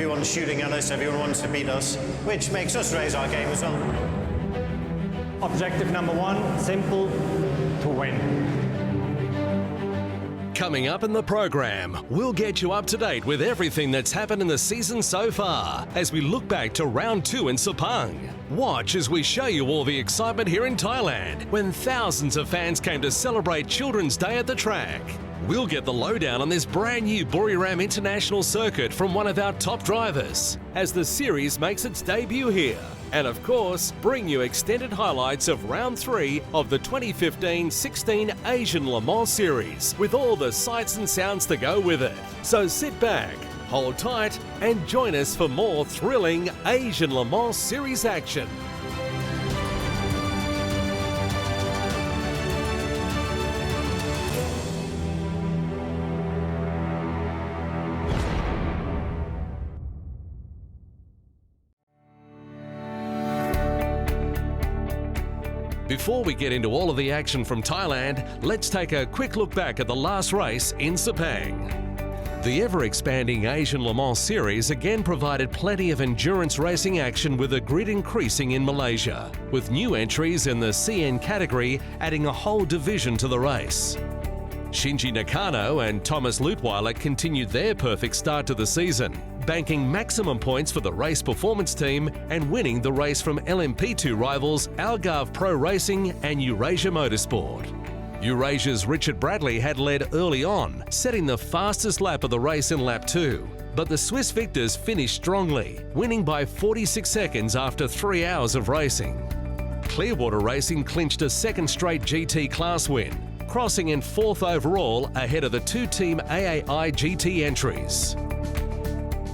everyone's shooting at us, everyone wants to beat us, which makes us raise our game as well. Objective number one, simple, to win. Coming up in the program, we'll get you up to date with everything that's happened in the season so far as we look back to round 2 in Sepang. Watch as we show you all the excitement here in Thailand when thousands of fans came to celebrate Children's Day at the track. We'll get the lowdown on this brand new Buriram International Circuit from one of our top drivers as the series makes its debut here. And of course, bring you extended highlights of round 3 of the 2015-16 Asian LMS series with all the sights and sounds to go with it. So sit back, hold tight and join us for more thrilling Asian LMS series action. Before we get into all of the action from Thailand, let's take a quick look back at the last race in Sepang. The ever-expanding Asian LMS series again provided plenty of endurance racing action with the grid increasing in Malaysia, with new entries in the CN category adding a whole division to the race. Shinji Nakano and Thomas Leutwiler continued their perfect start to the season, banking maximum points for the race performance team and winning the race from LMP2 rivals Algarve Pro Racing and Eurasia Motorsport. Eurasia's Richard Bradley had led early on, setting the fastest lap of the race in lap 2. But the Swiss victors finished strongly, winning by 46 seconds after 3 hours of racing. Clearwater Racing clinched a second straight GT class win, crossing in 4th overall ahead of the 2-team AAI GT entries.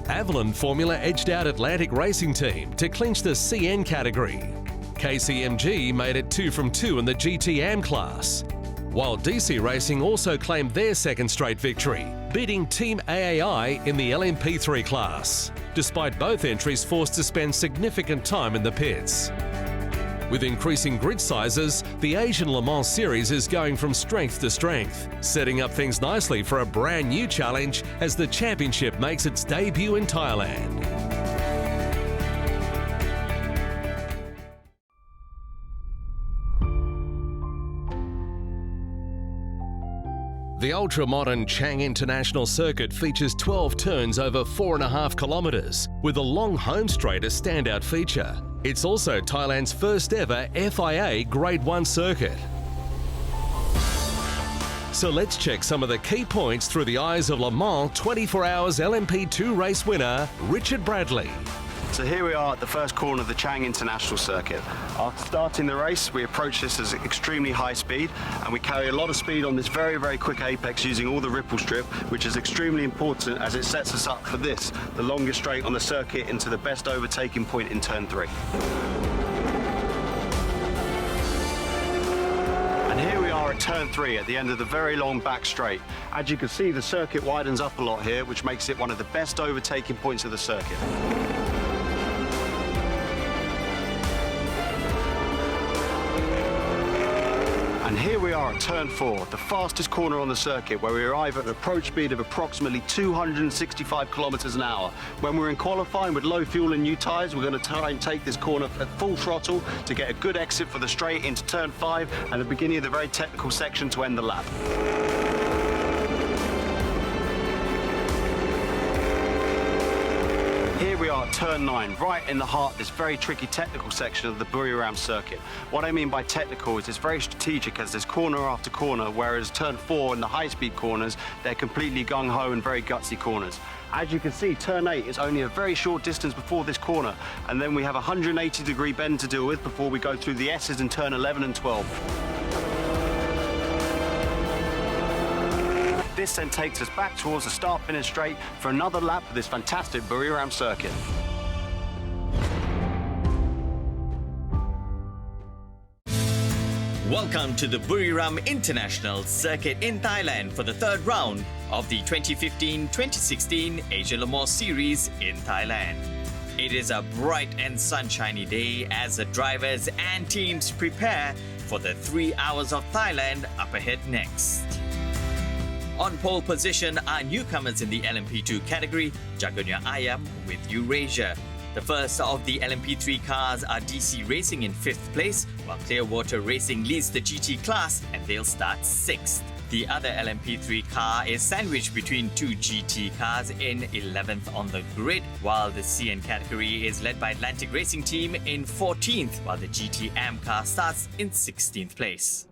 Avalon Formula edged out Atlantic Racing Team to clinch the CN category. KCMG made it 2 from 2 in the GT-AM class, while DC Racing also claimed their second straight victory, beating Team AAI in the LMP3 class, despite both entries forced to spend significant time in the pits. With increasing grid sizes, the Asian LMS series is going from strength to strength, setting up things nicely for a brand new challenge as the championship makes its debut in Thailand. The ultra-modern Chang International Circuit features 12 turns over 4.5 kilometres, with a long home straight a standout feature. It's also Thailand's first ever FIA Grade 1 circuit. So let's check some of the key points through the eyes of Le Mans 24 Hours LMP2 race winner, Richard Bradley. So here we are at the first corner of the Chang International Circuit. After starting the race, we approach this as extremely high speed, and we carry a lot of speed on this very, very quick apex using all the ripple strip, which is extremely important as it sets us up for this, the longest straight on the circuit into the best overtaking point in turn 3. And here we are at turn 3 at the end of the very long back straight. As you can see, the circuit widens up a lot here, which makes it one of the best overtaking points of the circuit. And here we are at turn 4, the fastest corner on the circuit, where we arrive at an approach speed of approximately 265 kilometers an hour. When we're in qualifying with low fuel and new tyres, we're going to try and take this corner at full throttle to get a good exit for the straight into turn 5 and the beginning of the very technical section to end the lap. Here we are at turn 9, right in the heart of this very tricky technical section of the Buriram circuit. What I mean by technical is it's very strategic as there's corner after corner, whereas turn 4 and the high-speed corners, they're completely gung-ho and very gutsy corners. As you can see, turn 8 is only a very short distance before this corner, and then we have a 180-degree bend to deal with before we go through the S's in turn 11 and 12. This then takes us back towards the start-finish straight for another lap of this fantastic Buriram circuit. Welcome to the Buriram International Circuit in Thailand for the third round of the 2015-2016 Asian LMS series in Thailand. It is a bright and sunshiny day as the drivers and teams prepare for the 3 hours of Thailand up ahead next. On pole position are newcomers in the LMP2 category, Jagunya Ayam with Eurasia. The first of the LMP3 cars are DC Racing in 5th place, while Clearwater Racing leads the GT class and they'll start 6th. The other LMP3 car is sandwiched between two GT cars in 11th on the grid, while the CN category is led by Atlantic Racing Team in 14th, while the GT AM car starts in 16th place.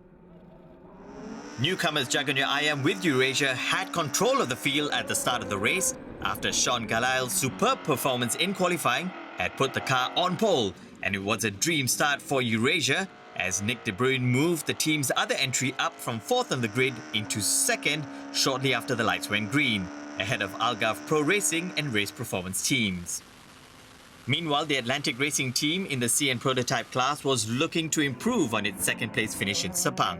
Newcomers Jagunya Ayam with Eurasia had control of the field at the start of the race after Sean Gallaile's superb performance in qualifying had put the car on pole, and it was a dream start for Eurasia as Nick De Bruyn moved the team's other entry up from 4th on the grid into 2nd shortly after the lights went green, ahead of Algarve Pro Racing and Race Performance teams. Meanwhile, the Atlantic Racing team in the CN prototype class was looking to improve on its 2nd place finish in Sepang.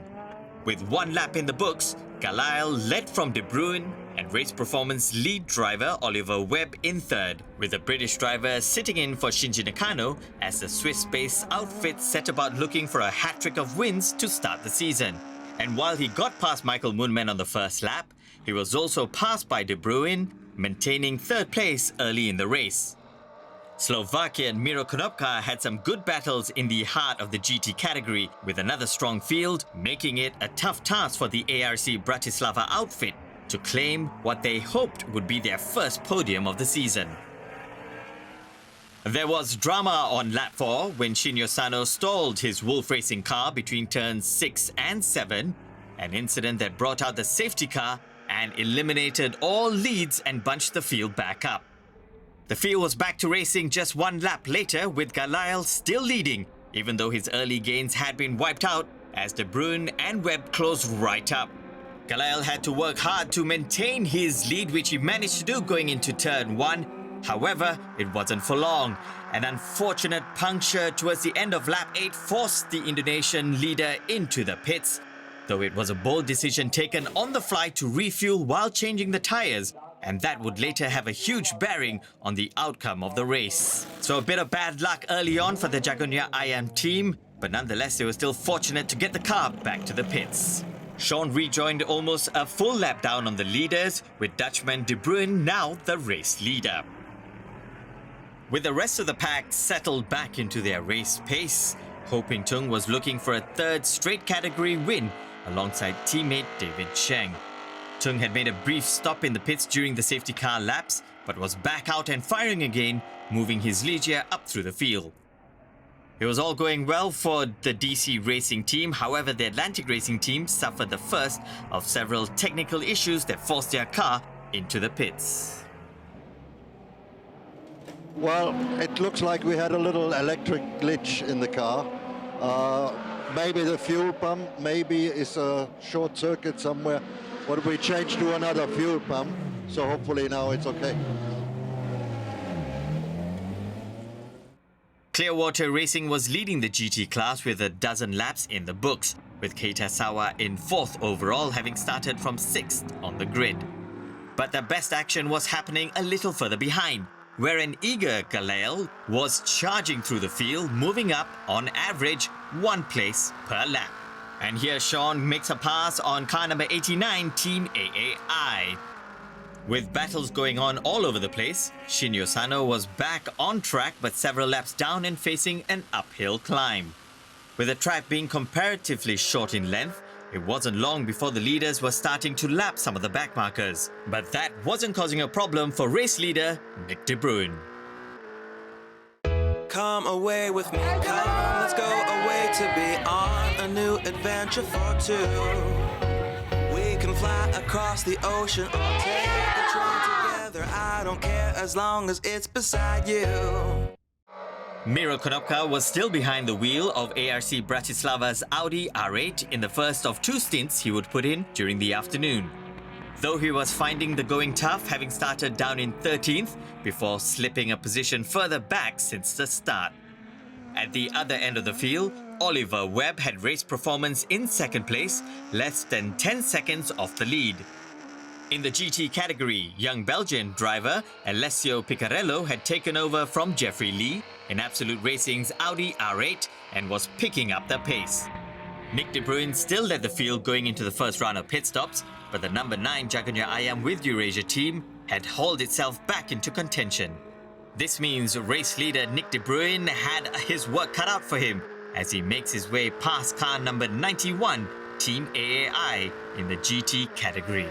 With 1 lap in the books, Gallile led from De Bruyn and Race Performance lead driver Oliver Webb in 3rd, with the British driver sitting in for Shinji Nakano as the Swiss-based outfit set about looking for a hat-trick of wins to start the season. And while he got past Michael Moonman on the first lap, he was also passed by De Bruyn, maintaining 3rd place early in the race. Slovakian Miro Konopka had some good battles in the heart of the GT category, with another strong field, making it a tough task for the ARC Bratislava outfit to claim what they hoped would be their first podium of the season. There was drama on lap 4 when Shinyo Sano stalled his Wolf Racing car between turns 6 and 7, an incident that brought out the safety car and eliminated all leads and bunched the field back up. The field was back to racing just 1 lap later, with Gallile still leading, even though his early gains had been wiped out as De Bruyn and Webb closed right up. Gallile had to work hard to maintain his lead, which he managed to do going into turn 1. However, it wasn't for long. An unfortunate puncture towards the end of lap 8 forced the Indonesian leader into the pits, though it was a bold decision taken on the fly to refuel while changing the tyres, and that would later have a huge bearing on the outcome of the race. So a bit of bad luck early on for the Jagunya Ayam team, but nonetheless they were still fortunate to get the car back to the pits. Sean rejoined almost a full lap down on the leaders, with Dutchman De Bruyn now the race leader. With the rest of the pack settled back into their race pace, Ho Ping Tung was looking for a 3rd straight category win alongside teammate David Cheng. Tung had made a brief stop in the pits during the safety car laps, but was back out and firing again, moving his Ligia up through the field. It was all going well for the DC Racing team, however the Atlantic Racing team suffered the first of several technical issues that forced their car into the pits. Well, it looks like we had a little electric glitch in the car. Maybe the fuel pump, maybe it's a short circuit somewhere. But we changed to another fuel pump, so hopefully now it's okay. Clearwater Racing was leading the GT class with a dozen laps in the books, with Keita Sawa in 4th overall, having started from 6th on the grid. But the best action was happening a little further behind, where an eager Gallile was charging through the field, moving up on average 1 place per lap. And here Sean makes a pass on car number 89, Team AAI. With battles going on all over the place, Shinyo Sano was back on track but several laps down and facing an uphill climb. With the track being comparatively short in length, it wasn't long before the leaders were starting to lap some of the backmarkers. But that wasn't causing a problem for race leader Nick De Bruyn. Come away with me, come, let's go away to be on a new adventure for 2. We can fly across the ocean or take the train together. I don't care as long as it's beside you. Miro Konopka was still behind the wheel of ARC Bratislava's Audi R8 in the first of 2 stints he would put in during the afternoon. Though he was finding the going tough, having started down in 13th before slipping a position further back since the start. At the other end of the field, Oliver Webb had Race Performance in 2nd place, less than 10 seconds off the lead. In the GT category, young Belgian driver Alessio Piccarello had taken over from Jeffrey Lee in Absolute Racing's Audi R8 and was picking up the pace. Nick De Bruin still led the field going into the first round of pit stops, but the number 9 Jagunya Ayam with Eurasia team had hauled itself back into contention. This means race leader Nick De Bruin had his work cut out for him as he makes his way past car number 91, Team AAI, in the GT category.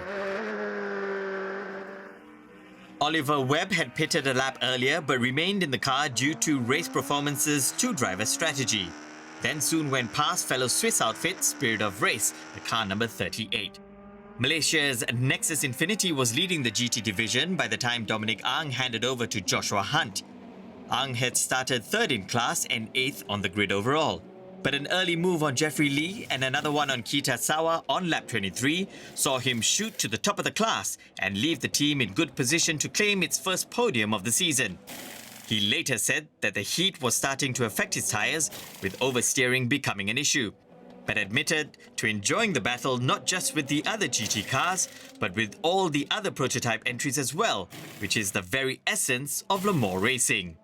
Oliver Webb had pitted a lap earlier but remained in the car due to Race Performance's two-driver strategy. Then soon went past fellow Swiss outfit Spirit of Race, the car number 38. Malaysia's Nexus Infinity was leading the GT division by the time Dominic Ang handed over to Joshua Hunt. Ang had started third in class and 8th on the grid overall. But an early move on Jeffrey Lee and another one on Kita Sawa on lap 23 saw him shoot to the top of the class and leave the team in good position to claim its first podium of the season. He later said that the heat was starting to affect his tyres, with oversteering becoming an issue, but admitted to enjoying the battle not just with the other GT cars, but with all the other prototype entries as well, which is the very essence of Le Mans racing.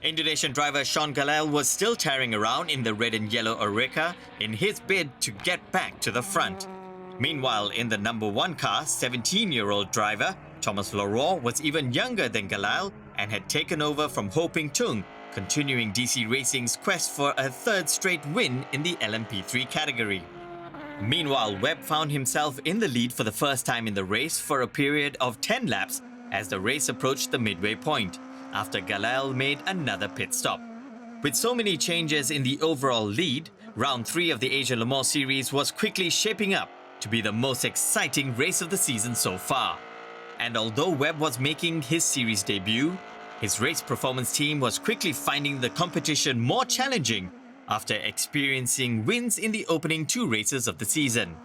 Indonesian driver Sean Galal was still tearing around in the red and yellow Oreca in his bid to get back to the front. Meanwhile, in the number 1 car, 17-year-old driver Thomas Leroy was even younger than Galal and had taken over from Ho Ping Tung, continuing DC Racing's quest for a third straight win in the LMP3 category. Meanwhile, Webb found himself in the lead for the first time in the race for a period of 10 laps as the race approached the midway point, after Galal made another pit stop. With so many changes in the overall lead, round 3 of the Asian Le Mans series was quickly shaping up to be the most exciting race of the season so far. And although Webb was making his series debut, his race performance team was quickly finding the competition more challenging after experiencing wins in the opening 2 races of the season.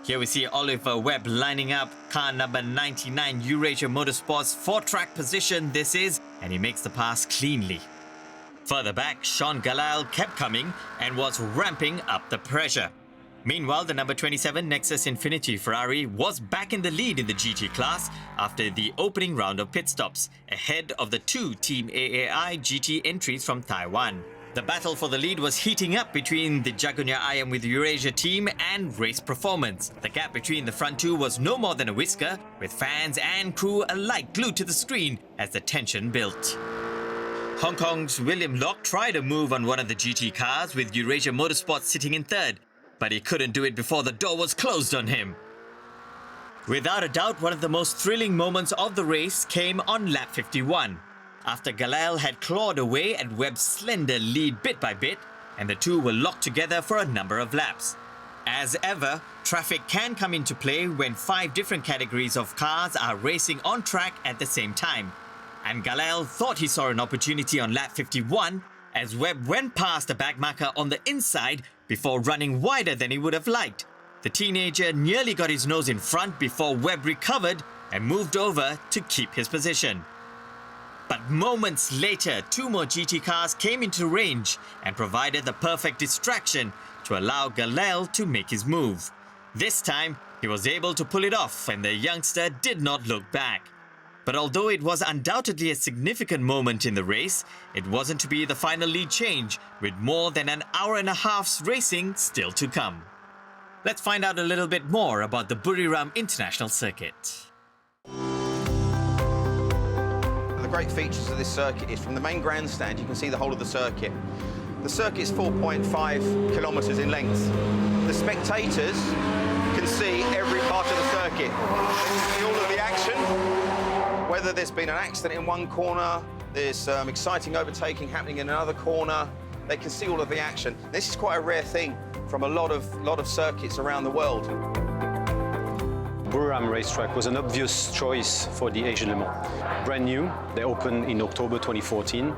Here we see Oliver Webb lining up car number 99 Eurasia Motorsports 4-track position this is, and he makes the pass cleanly. Further back, Sean Galal kept coming and was ramping up the pressure. Meanwhile, the number 27 Nexus Infinity Ferrari was back in the lead in the GT class after the opening round of pit stops, ahead of the 2 Team AAI GT entries from Taiwan. The battle for the lead was heating up between the Jagunya Ayam with Eurasia team and Race Performance. The gap between the front 2 was no more than a whisker, with fans and crew alike glued to the screen as the tension built. Hong Kong's William Locke tried a move on one of the GT cars with Eurasia Motorsports sitting in third, but he couldn't do it before the door was closed on him. Without a doubt, one of the most thrilling moments of the race came on lap 51, after Galal had clawed away at Webb's slender lead bit by bit, and the two were locked together for a number of laps. As ever, traffic can come into play when 5 different categories of cars are racing on track at the same time, and Galal thought he saw an opportunity on lap 51 as Webb went past the back marker on the inside before running wider than he would have liked. The teenager nearly got his nose in front before Webb recovered and moved over to keep his position. But moments later, 2 more GT cars came into range and provided the perfect distraction to allow Galal to make his move. This time, he was able to pull it off and the youngster did not look back. But although it was undoubtedly a significant moment in the race, it wasn't to be the final lead change, with more than an hour and a half's racing still to come. Let's find out a little bit more about the Buriram International Circuit. The great features of this circuit is from the main grandstand you can see the whole of the circuit. The circuit is 4.5 kilometres in length. The spectators can see every part of the circuit. See all of the action. Whether there's been an accident in one corner, there's exciting overtaking happening in another corner, they can see all of the action. This is quite a rare thing from a lot of circuits around the world. Buriram racetrack was an obvious choice for the Asian Le Mans. Brand new, they opened in October 2014.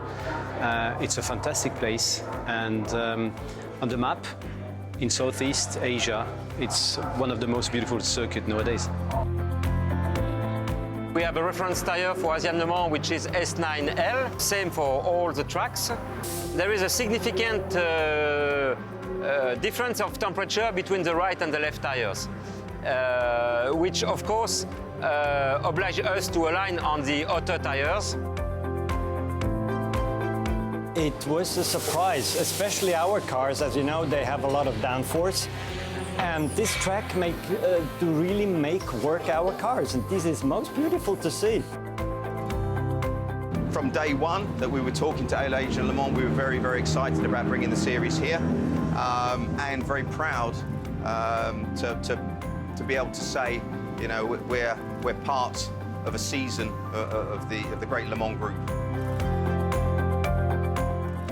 It's a fantastic place, and on the map, in Southeast Asia, it's one of the most beautiful circuits nowadays. We have a reference tyre for Asian Le Mans, which is S9L, same for all the tracks. There is a significant difference of temperature between the right and the left tyres, which of course oblige us to align on the hotter tyres. It was a surprise, especially our cars. As you know, they have a lot of downforce. And this track to really work our cars. And this is most beautiful to see. From day one that we were talking to Asian Le Mans, we were very, very excited about bringing the series here, and very proud to be able to say, you know, we're part of a season of the great Le Mans group.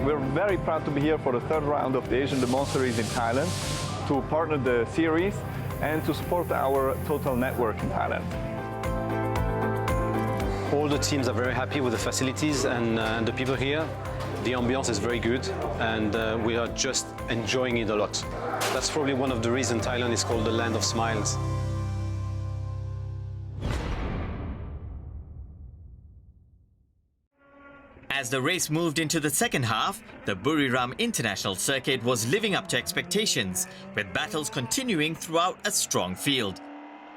We're very proud to be here for the third round of the Asian Le Mans series in Thailand, to partner the series and to support our total network in Thailand. All the teams are very happy with the facilities and the people here. The ambiance is very good, and we are just enjoying it a lot. That's probably one of the reasons Thailand is called the land of smiles. As the race moved into the second half, the Buriram International Circuit was living up to expectations, with battles continuing throughout a strong field.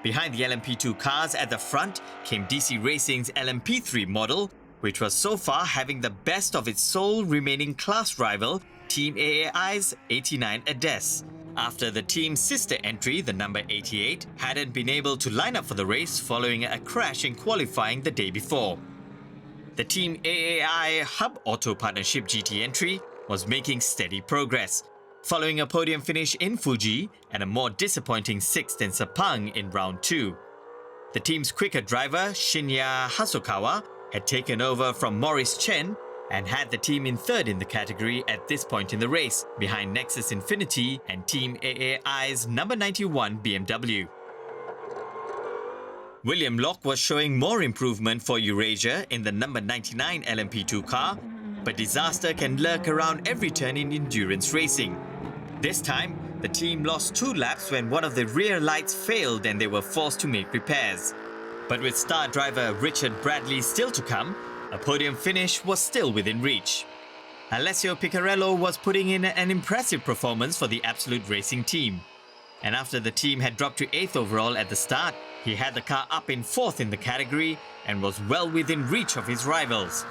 Behind the LMP2 cars at the front came DC Racing's LMP3 model, which was so far having the best of its sole remaining class rival, Team AAI's 89 Ades, after the team's sister entry, the number 88, hadn't been able to line up for the race following a crash in qualifying the day before. The Team AAI Hub Auto Partnership GT entry was making steady progress, following a podium finish in Fuji and a more disappointing 6th in Sepang in round 2. The team's quicker driver, Shinya Hasokawa, had taken over from Maurice Chen and had the team in 3rd in the category at this point in the race, behind Nexus Infinity and Team AAI's number 91 BMW. William Locke was showing more improvement for Eurasia in the number 99 LMP2 car, but disaster can lurk around every turn in endurance racing. This time, the team lost 2 laps when one of the rear lights failed and they were forced to make repairs. But with star driver Richard Bradley still to come, a podium finish was still within reach. Alessio Piccarello was putting in an impressive performance for the Absolute Racing team. And after the team had dropped to 8th overall at the start, he had the car up in 4th in the category and was well within reach of his rivals.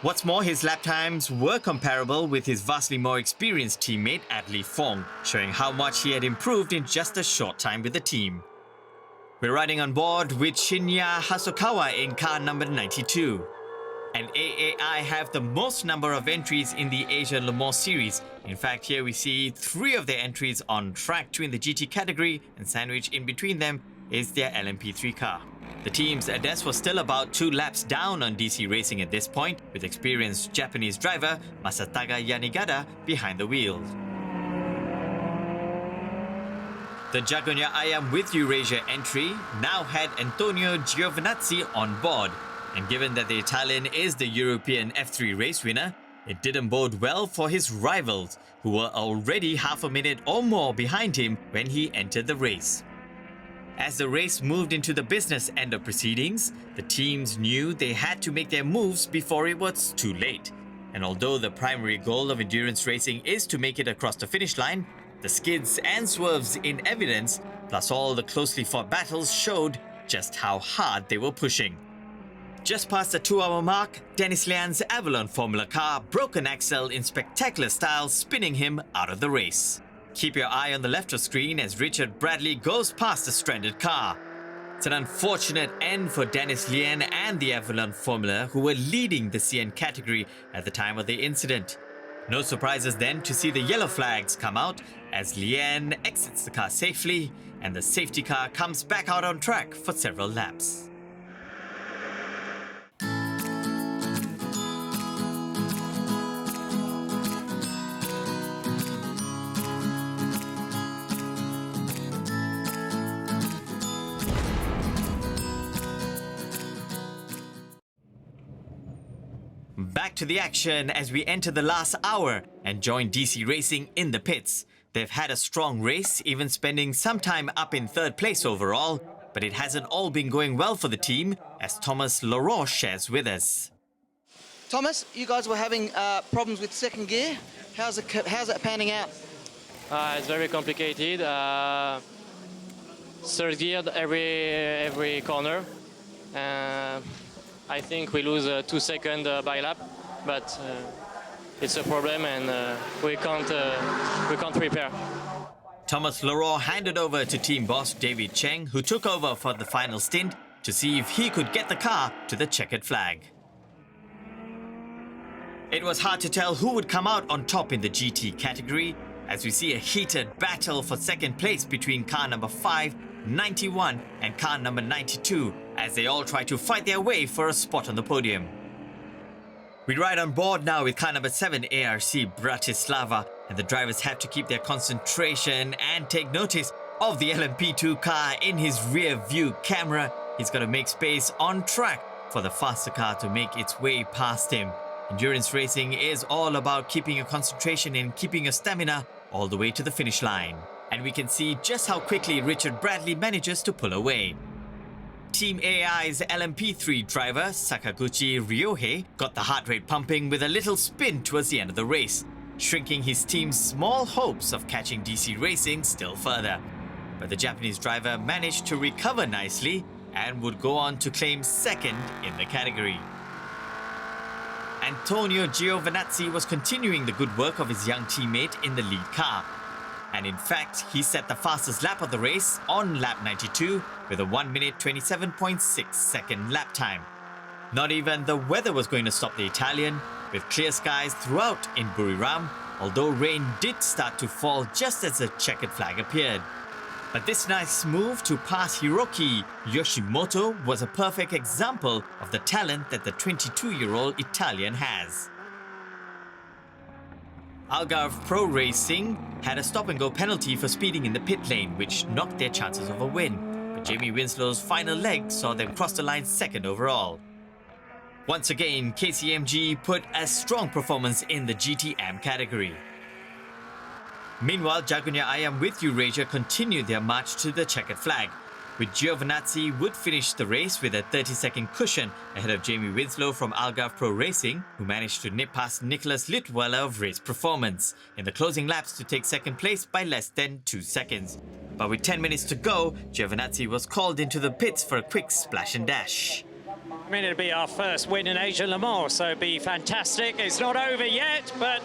What's more, his lap times were comparable with his vastly more experienced teammate Adli Fong, showing how much he had improved in just a short time with the team. We're riding on board with Shinya Hasokawa in car number 92. And AAI have the most number of entries in the Asian Le Mans series. In fact, here we see 3 of their entries on track 2 in the GT category, and sandwiched in between them is their LMP3 car. The team's Ades was still about 2 laps down on DC Racing at this point, with experienced Japanese driver Masataga Yanigada behind the wheel. The Jagonia Ayam with Eurasia entry now had Antonio Giovinazzi on board, and given that the Italian is the European F3 race winner, it didn't bode well for his rivals, who were already half a minute or more behind him when he entered the race. As the race moved into the business end of proceedings, the teams knew they had to make their moves before it was too late. And although the primary goal of endurance racing is to make it across the finish line, the skids and swerves in evidence, plus all the closely fought battles, showed just how hard they were pushing. Just past the 2-hour mark, Dennis Lian's Avalon Formula car broke an axle in spectacular style, spinning him out of the race. Keep your eye on the left of screen as Richard Bradley goes past the stranded car. It's an unfortunate end for Dennis Lian and the Avalon Formula, who were leading the CN category at the time of the incident. No surprises then to see the yellow flags come out as Lian exits the car safely and the safety car comes back out on track for several laps. Back to the action as we enter the last hour and join DC Racing in the pits. They've had a strong race, even spending some time up in 3rd place overall, but it hasn't all been going well for the team, as Thomas Laroche shares with us. Thomas, you guys were having problems with 2nd gear. How's it panning out? It's very complicated. 3rd gear every corner. I think we lose 2 seconds by lap, but it's a problem, and we can't prepare. Thomas Leroy handed over to team boss David Cheng, who took over for the final stint to see if he could get the car to the checkered flag. It was hard to tell who would come out on top in the GT category, as we see a heated battle for second place between car number 5, 91 and car number 92, as they all try to fight their way for a spot on the podium. We ride on board now with car number 7 ARC Bratislava, and the drivers have to keep their concentration and take notice of the LMP2 car in his rear view camera. He's got to make space on track for the faster car to make its way past him. Endurance racing is all about keeping your concentration and keeping your stamina all the way to the finish line. And we can see just how quickly Richard Bradley manages to pull away. Team AI's LMP3 driver Sakaguchi Ryohei got the heart rate pumping with a little spin towards the end of the race, shrinking his team's small hopes of catching DC Racing still further. But the Japanese driver managed to recover nicely and would go on to claim second in the category. Antonio Giovinazzi was continuing the good work of his young teammate in the lead car. And in fact, he set the fastest lap of the race on lap 92 with a 1 minute 27.6 second lap time. Not even the weather was going to stop the Italian, with clear skies throughout in Buriram, although rain did start to fall just as the checkered flag appeared. But this nice move to pass Hiroki Yoshimoto was a perfect example of the talent that the 22-year-old Italian has. Algarve Pro Racing had a stop-and-go penalty for speeding in the pit lane, which knocked their chances of a win. But Jamie Winslow's final leg saw them cross the line second overall. Once again, KCMG put a strong performance in the GTM category. Meanwhile, Jaguar I Am With Eurasia continued their march to the checkered flag, with Giovinazzi would finish the race with a 30-second cushion ahead of Jamie Winslow from Algarve Pro Racing, who managed to nip past Nicholas Litweiler of Race Performance in the closing laps to take second place by less than 2 seconds. But with 10 minutes to go, Giovinazzi was called into the pits for a quick splash and dash. I mean, it'll be our first win in Asian Le Mans, so it'll be fantastic. It's not over yet, but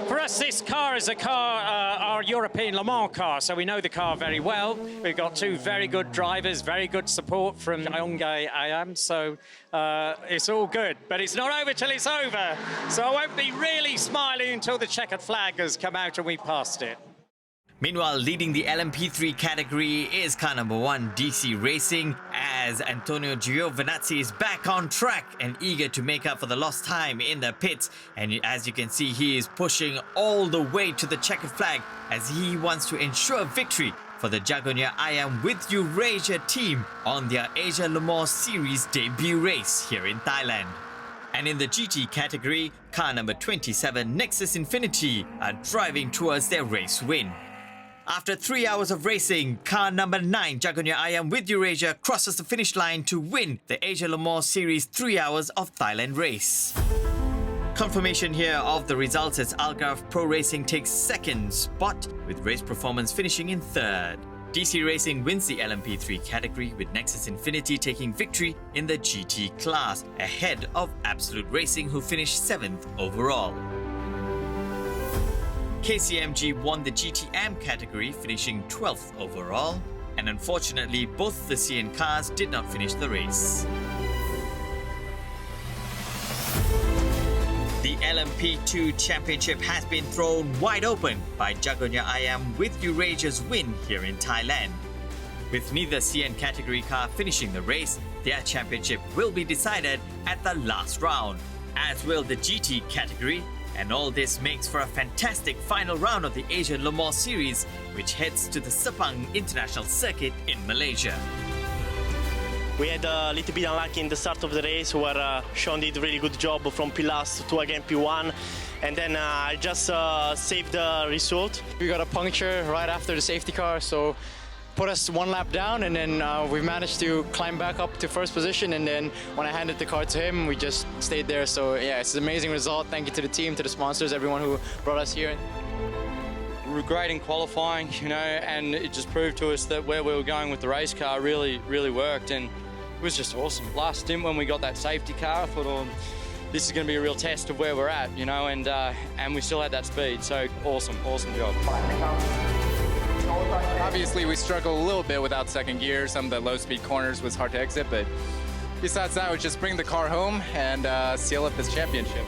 for us, this car is a car, our European Le Mans car, so we know the car very well. We've got 2 very good drivers, very good support from Jaguar I Am, so it's all good. But it's not over till it's over, so I won't be really smiling until the checkered flag has come out and we passed it. Meanwhile, leading the LMP3 category is car number 1 DC Racing, as Antonio Giovinazzi is back on track and eager to make up for the lost time in the pits. And as you can see, he is pushing all the way to the checkered flag as he wants to ensure victory for the Jaguar I Am With Eurasia team on their Asia Le Mans Series debut race here in Thailand. And in the GT category, car number 27 Nexus Infinity are driving towards their race win. After 3 hours of racing, car number 9 Jaguar I Am With Eurasia crosses the finish line to win the Asia Le Mans Series 3 hours of Thailand race. Confirmation here of the results as Algarve Pro Racing takes second spot, with Race Performance finishing in third. DC Racing wins the LMP3 category, with Nexus Infinity taking victory in the GT class, ahead of Absolute Racing, who finished 7th overall. KCMG won the GTM category, finishing 12th overall, and unfortunately both the CN cars did not finish the race. The LMP2 championship has been thrown wide open by Jaguar I Am With Eurasia's win here in Thailand. With neither CN category car finishing the race, their championship will be decided at the last round, as will the GT category. And all this makes for a fantastic final round of the Asian Le Mans Series, which heads to the Sepang International Circuit in Malaysia. We had a little bit unlucky in the start of the race where Sean did a really good job from P-Last to again P1, and then I just saved the result. We got a puncture right after the safety car, so put us 1 lap down, and then we managed to climb back up to first position, and then when I handed the car to him, we just stayed there. So yeah, it's an amazing result. Thank you to the team, to the sponsors, everyone who brought us here. We were great in qualifying, you know, and it just proved to us that where we were going with the race car really worked, and it was just awesome. Last stint when we got that safety car, I thought, oh, this is going to be a real test of where we're at, you know, and we still had that speed. So awesome job. Obviously, we struggled a little bit without second gear. Some of the low-speed corners was hard to exit, but besides that, we just bring the car home and seal up this championship.